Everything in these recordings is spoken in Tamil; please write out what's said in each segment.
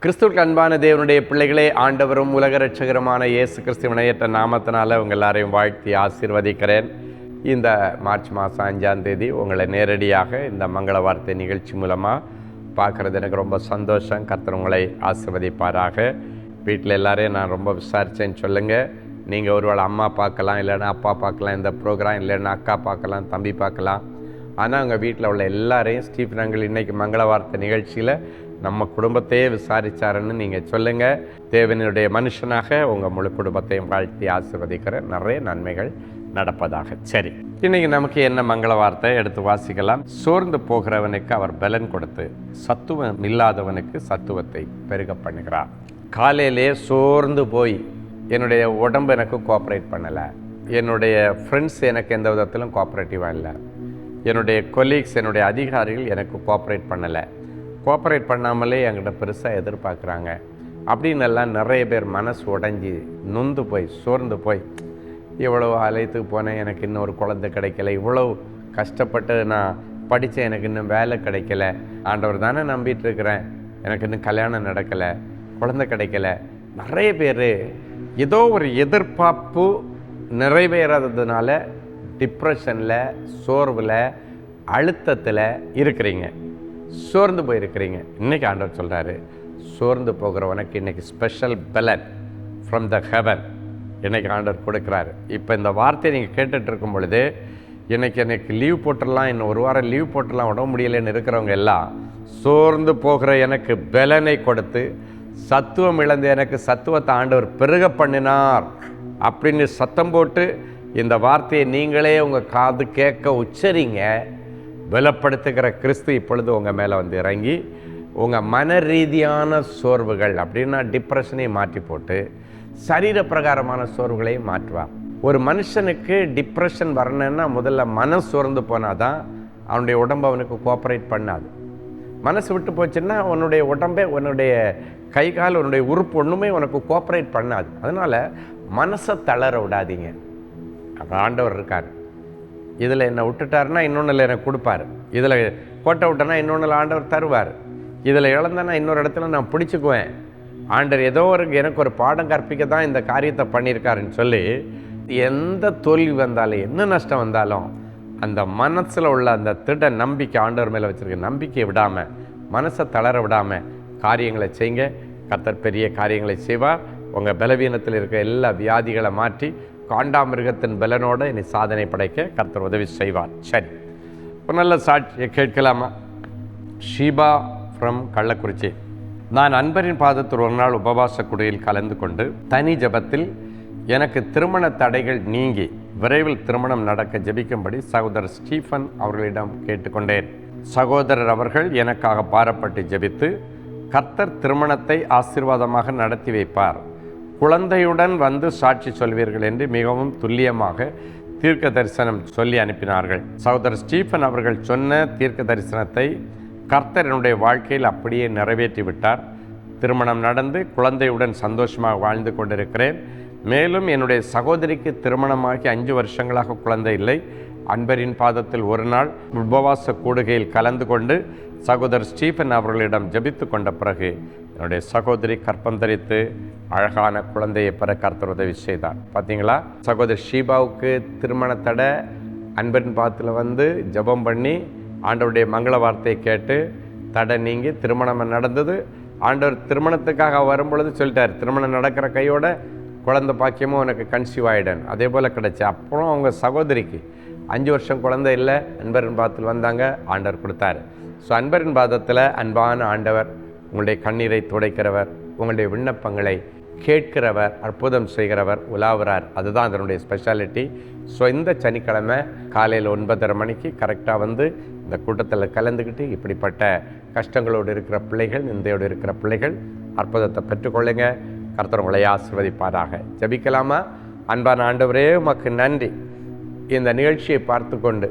கிறிஸ்துவுக்கு அன்பான தேவனுடைய பிள்ளைகளே, ஆண்டவரும் உலக இரட்சகருமான இயேசு கிறிஸ்துவின் இணையற்ற நாமத்தினால உங்கள் எல்லாரையும் வாழ்த்தி ஆசீர்வதிக்கிறேன். இந்த மார்ச் மாதம் 5ஆம் தேதி உங்களை நேரடியாக இந்த மங்கள வார்த்தை நிகழ்ச்சி மூலமாக பார்க்குறது எனக்கு ரொம்ப சந்தோஷம். கர்த்தர் உங்களை ஆசீர்வதிப்பாராக. வீட்டில் எல்லாரையும் நான் ரொம்ப விசாரித்தேன்னு சொல்லுங்கள். நீங்கள் ஒருவேளை அம்மா பார்க்கலாம், இல்லைன்னா அப்பா பார்க்கலாம், இந்த ப்ரோக்ராம் இல்லைன்னா அக்கா பார்க்கலாம், தம்பி பார்க்கலாம். ஆனால் உங்கள் வீட்டில் உள்ள எல்லாரையும் ஸ்டீஃபன் அங்கிள் இன்றைக்கி மங்கள வார்த்தை நிகழ்ச்சியில் நம்ம குடும்பத்தையே விசாரித்தாருன்னு நீங்கள் சொல்லுங்கள். தேவனுடைய மனுஷனாக உங்கள் முழு குடும்பத்தையும் வாழ்த்தி ஆசீர்வதிக்கிற நிறைய நன்மைகள் நடப்பதாக. சரி, இன்றைக்கி நமக்கு என்ன மங்கள வார்த்தை எடுத்து வாசிக்கலாம். சோர்ந்து போகிறவனுக்கு அவர் பலன் கொடுத்து சத்துவம் இல்லாதவனுக்கு சத்துவத்தை பெருக பண்ணுகிறார். காலையிலே சோர்ந்து போய் என்னுடைய உடம்பு எனக்கு கோஆப்ரேட் பண்ணலை, என்னுடைய ஃப்ரெண்ட்ஸ் எனக்கு எந்த விதத்திலும் கோஆப்ரேட்டிவாக இல்லை, என்னுடைய கொலீக்ஸ் என்னுடைய அதிகாரிகள் எனக்கு கோஆப்ரேட் பண்ணலை, கோஆப்ரேட் பண்ணாமலே என்கிட்ட பெருசாக எதிர்பார்க்குறாங்க அப்படின்னு எல்லாம் நிறைய பேர் மனசு உடைஞ்சி நொந்து போய் சோர்ந்து போய், இவ்வளோ அலைத்துக்கு போனேன், எனக்கு இன்னும் ஒரு குழந்தை கிடைக்கல, இவ்வளோ கஷ்டப்பட்டு நான் படித்தேன், எனக்கு இன்னும் வேலை கிடைக்கல, ஆண்டவர் தானே நம்பிட்டு இருக்கிறேன், எனக்கு இன்னும் கல்யாணம் நடக்கலை, குழந்தை கிடைக்கல. நிறைய பேர் ஏதோ ஒரு எதிர்பார்ப்பு நிறைவேறாததுனால டிப்ரெஷனில், சோர்வில், அழுத்தத்தில் இருக்கிறீங்க, சோர்ந்து போயிருக்கிறீங்க. இன்றைக்கி ஆண்டவர் சொல்கிறாரு, சோர்ந்து போகிறவனுக்கு இன்றைக்கி ஸ்பெஷல் பலன் ஃப்ரம் த ஹெவன் இன்றைக்கி ஆண்டவர் கொடுக்குறாரு. இப்போ இந்த வார்த்தையை நீங்கள் கேட்டுட்டு இருக்கும் பொழுது, எனக்கு லீவ் போட்டுடலாம், இன்னும் ஒரு வாரம் லீவ் போட்டுடலாம், உடம்பு முடியலைன்னு இருக்கிறவங்க எல்லாம் சோர்ந்து போகிற எனக்கு பலனை கொடுத்து சத்துவம் இழந்து எனக்கு சத்துவத்தை ஆண்டவர் பெருக பண்ணினார் அப்படின்னு சத்தம் போட்டு இந்த வார்த்தையை நீங்களே உங்கள் காது கேட்க உச்சரிங்க. பலப்படுத்துகிற கிறிஸ்து இப்பொழுது உங்கள் மேலே வந்து இறங்கி உங்கள் மன ரீதியான சோர்வுகள் அப்படின்னா டிப்ரெஷனையும் மாற்றி போட்டு சரீர பிரகாரமான சோர்வுகளையும் மாற்றுவார். ஒரு மனுஷனுக்கு டிப்ரெஷன் வரணுன்னா முதல்ல மனம் சோர்ந்து போனால் தான் அவனுடைய உடம்பு அவனுக்கு கோஆப்ரேட் பண்ணாது. மனசு விட்டு போச்சுன்னா உன்னுடைய உடம்பே, உன்னுடைய கை கால், உன்னுடைய உறுப்பு ஒன்றுமே உனக்கு கோஆப்ரேட் பண்ணாது. அதனால் மனசை தளர விடாதீங்க. அப்போ ஆண்டவர் இருக்கார், இதில் என்னை விட்டுட்டாருன்னா இன்னொன்றில் எனக்கு கொடுப்பார், இதில் கோட்டை விட்டேன்னா இன்னொன்றில் ஆண்டவர் தருவார், இதில் இழந்தேன்னா இன்னொரு இடத்துல நான் பிடிச்சிக்குவேன். ஆண்டவர் ஏதோ எனக்கு ஒரு பாடம் கற்பிக்க தான் இந்த காரியத்தை பண்ணியிருக்காருன்னு சொல்லி எந்த தோல்வி வந்தாலும் என்ன நஷ்டம் வந்தாலும் அந்த மனசில் உள்ள அந்த திட நம்பிக்கை, ஆண்டவர் மேலே வச்சுருக்க நம்பிக்கையை விடாமல், மனசை தளர விடாமல் காரியங்களை செய்யுங்க. கர்த்தர் பெரிய காரியங்களை செய்வார். உங்கள் பலவீனத்தில் இருக்க எல்லா வியாதிகளை மாற்றி காண்டாமிருகத்தின் பலனோடு இனி சாதனை படைக்க கர்த்தர் உதவி செய்வார். சரி, ஒரு நல்ல சாட்சியை கேட்கலாமா? ஷீபா ஃப்ரம் கள்ளக்குறிச்சி. நான் அன்பரின் பாதத்தில் ஒரு நாள் உபவாச குடியில் கலந்து கொண்டு தனி ஜபத்தில் எனக்கு திருமண தடைகள் நீங்கி விரைவில் திருமணம் நடக்க ஜெபிக்கும்படி சகோதரர் ஸ்டீஃபன் அவர்களிடம் கேட்டுக்கொண்டேன். சகோதரர் அவர்கள் எனக்காக பாரப்பட்டு ஜெபித்து கர்த்தர் திருமணத்தை ஆசீர்வாதமாக நடத்தி வைப்பார், குழந்தையுடன் வந்து சாட்சி சொல்வீர்கள் என்று மிகவும் துல்லியமாக தீர்க்க தரிசனம் சொல்லி அனுப்பினார்கள். சகோதரர் ஸ்டீஃபன் அவர்கள் சொன்ன தீர்க்க தரிசனத்தை கர்த்தர் என்னுடைய வாழ்க்கையில் அப்படியே நிறைவேற்றி விட்டார். திருமணம் நடந்து குழந்தையுடன் சந்தோஷமாக வாழ்ந்து கொண்டிருக்கிறேன். மேலும் என்னுடைய சகோதரிக்கு திருமணமாகி 5 வருஷங்களாக குழந்தை இல்லை. அன்பரின் பாதத்தில் ஒரு நாள் உபவாச கூடுகையில் கலந்து கொண்டு சகோதரர் ஸ்டீஃபன் அவர்களிடம் ஜெபித்து கொண்ட பிறகு என்னுடைய சகோதரி கற்பம் தரித்து அழகான குழந்தையை பெற கர்த்தர் உதவி செய்தார். பார்த்தீங்களா, சகோதரி ஷீபாவுக்கு திருமண தடை, அன்பரின் பாதத்தில் வந்து ஜெபம் பண்ணி ஆண்டவருடைய மங்கள வார்த்தையை கேட்டு தடை நீங்கி திருமணம் நடந்தது. ஆண்டவர் திருமணத்துக்காக வரும்பொழுது சொல்லிட்டார், திருமணம் நடக்கிற கையோட குழந்தை பாக்கியமும் உனக்கு கன்சீவ் ஆகிடன். அதே போல் கிடச்சி. அப்புறம் அவங்க சகோதரிக்கு 5 வருஷம் குழந்தை இல்லை, அன்பரின் பாதத்தில் வந்தாங்க, ஆண்டவர் கொடுத்தாரு. ஸோ அன்பரின் பாதத்தில் அன்பான ஆண்டவர் உங்களுடைய கண்ணீரை துடைக்கிறவர், உங்களுடைய விண்ணப்பங்களை கேட்கிறவர், அற்புதம் செய்கிறவர், உலாவுறார். அதுதான் அதனுடைய ஸ்பெஷாலிட்டி. ஸோ இந்த சனிக்கிழமை காலையில் 9:30 மணிக்கு கரெக்டாக வந்து இந்த கூட்டத்தில் கலந்துக்கிட்டு இப்படிப்பட்ட கஷ்டங்களோடு இருக்கிற பிள்ளைகள், நிந்தையோடு இருக்கிற பிள்ளைகள் அற்புதத்தை பெற்றுக்கொள்ளுங்க. கர்த்தர் உங்களை ஆசீர்வதிப்பாராக. ஜெபிக்கலாமா? அன்பான ஆண்டவரே, உமக்கு நன்றி. இந்த நிகழ்ச்சியை பார்த்து கொண்டு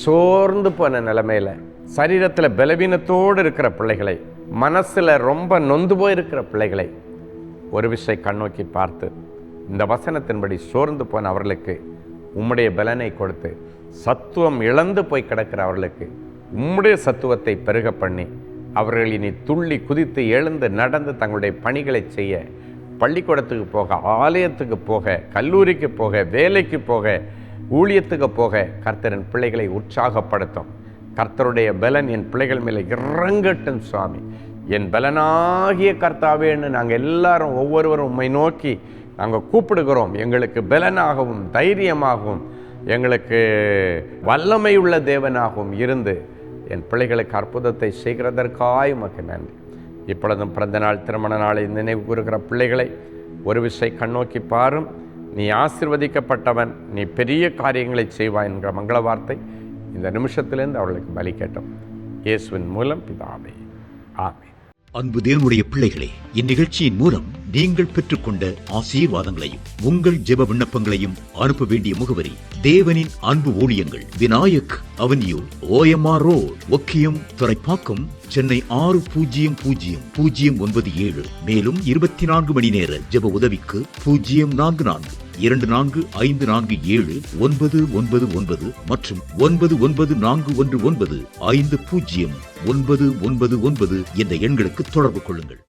சோர்ந்து போன நிலைமையில், சரீரத்தில் பலவீனத்தோடு இருக்கிற பிள்ளைகளை, மனசில் ரொம்ப நொந்து போயிருக்கிற பிள்ளைகளை ஒரு விஷயம் கண்ணோக்கி பார்த்து இந்த வசனத்தின்படி சோர்ந்து போன அவர்களுக்கு உம்முடைய பலனை கொடுத்து, சத்துவம் இழந்து போய் கிடக்கிற அவர்களுக்கு உம்முடைய சத்துவத்தை பெருக பண்ணி அவர்கள் இனி துள்ளி குதித்து எழுந்து நடந்து தங்களுடைய பணிகளை செய்ய, பள்ளிக்கூடத்துக்கு போக, ஆலயத்துக்கு போக, கல்லூரிக்கு போக, வேலைக்கு போக, ஊழியத்துக்கு போக கர்த்தரின் பிள்ளைகளை உற்சாகப்படுத்தும். கர்த்தருடைய பலன் என் பிள்ளைகள் மேலே இறங்கட்டும் சுவாமி. என் பலனாகிய கர்த்தாவேன்னு நாங்கள் எல்லாரும் ஒவ்வொருவரும் உம்மை நோக்கி நாங்கள் கூப்பிடுகிறோம். எங்களுக்கு பலனாகவும் தைரியமாகவும் எங்களுக்கு வல்லமையுள்ள தேவனாகவும் இருந்து என் பிள்ளைகளுக்கு அற்புதத்தை செய்கிறதற்காய் உமக்கு நன்றி. இப்பொழுதும் பிறந்த நாள், திருமண நாளை நினைவு கூறுகிற பிள்ளைகளை ஒரு விசை கண்ணோக்கி பாரும். நீ ஆசீர்வதிக்கப்பட்டவன், நீ பெரிய காரியங்களை செய்வாய் என்கிற மங்கள வார்த்தை இந்த நிமிஷத்திலிருந்து அவர்களுக்கு பலிக்கட்டும். இயேசுவின் மூலம் பிதாவே, ஆமென். அன்பு தேவனுடைய பிள்ளைகளே, இந்நிகழ்ச்சியின் மூலம் நீங்கள் பெற்றுக்கொண்ட ஆசீர்வாதங்களையும் உங்கள் ஜெப விண்ணப்பங்களையும் அனுப்ப வேண்டிய முகவரி: தேவனின் அன்பு ஊழியங்கள், Vinayak avenue, OMR road, Okkiyam, Thoraipakkam, Chennai 600097. மேலும் 24 மணி நேர ஜெப உதவிக்கு 044-24547-999 மற்றும் 9941150999 என்ற எண்களுக்கு தொடர்பு கொள்ளுங்கள்.